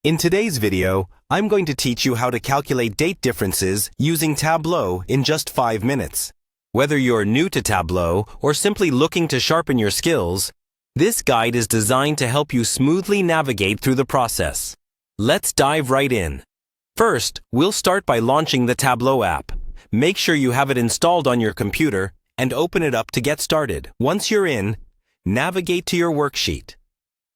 In today's video, I'm going to teach you how to calculate date differences using Tableau in just 5 minutes. Whether you're new to Tableau or simply looking to sharpen your skills, this guide is designed to help you smoothly navigate through the process. Let's dive right in. First, we'll start by launching the Tableau app. Make sure you have it installed on your computer and open it up to get started. Once you're in, navigate to your worksheet.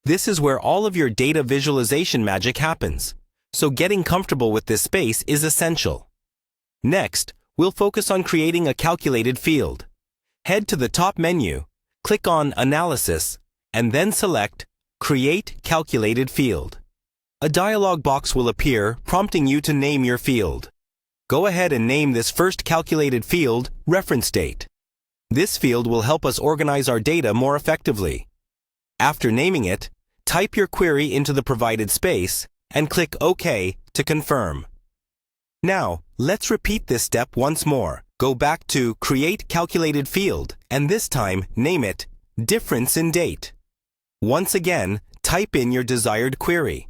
This is where all of your data visualization magic happens, so getting comfortable with this space is essential. Next, we'll focus on creating a calculated field. Head to the top menu, click on Analysis, and then select Create Calculated Field. A dialog box will appear prompting you to name your field. Go ahead and name this first calculated field Reference Date. This field will help us organize our data more effectively. After naming it, type your query into the provided space and click OK to confirm. Now, let's repeat this step once more. Go back to Create Calculated Field and this time name it Difference in Date. Once again, type in your desired query.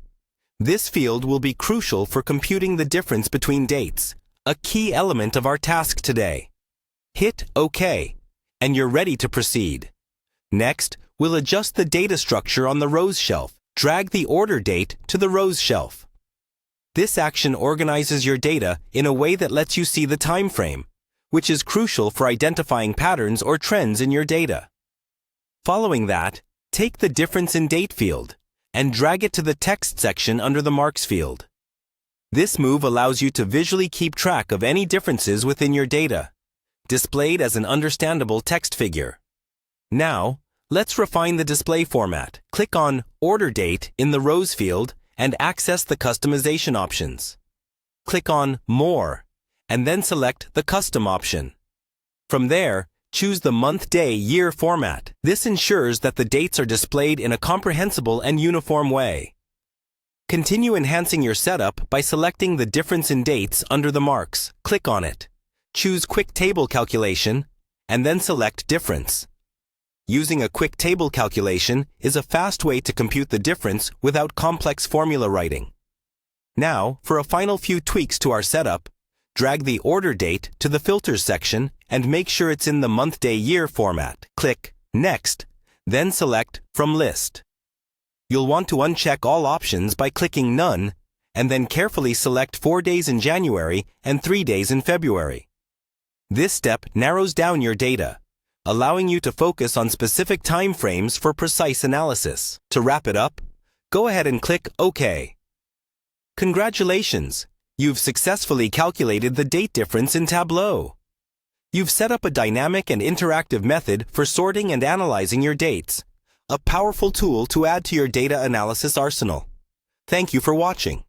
This field will be crucial for computing the difference between dates, a key element of our task today. Hit OK, and you're ready to proceed. Next, we'll adjust the data structure on the rows shelf. Drag the order date to the rows shelf. This action organizes your data in a way that lets you see the time frame, which is crucial for identifying patterns or trends in your data. Following that, take the Difference in Date field and drag it to the text section under the Marks field. This move allows you to visually keep track of any differences within your data, displayed as an understandable text figure. Now, let's refine the display format. Click on Order Date in the Rows field and access the customization options. Click on More and then select the Custom option. From there, choose the month, day, year format. This ensures that the dates are displayed in a comprehensible and uniform way. Continue enhancing your setup by selecting the Difference in Dates under the Marks. Click on it. Choose Quick Table Calculation and then select Difference. Using a quick table calculation is a fast way to compute the difference without complex formula writing. Now, for a final few tweaks to our setup, drag the order date to the Filters section and make sure it's in the month, day, year format. Click Next, then select From List. You'll want to uncheck all options by clicking None and then carefully select 4 days in January and 3 days in February. This step narrows down your data, allowing you to focus on specific time frames for precise analysis. To wrap it up, go ahead and click OK. Congratulations! You've successfully calculated the date difference in Tableau. You've set up a dynamic and interactive method for sorting and analyzing your dates, a powerful tool to add to your data analysis arsenal. Thank you for watching.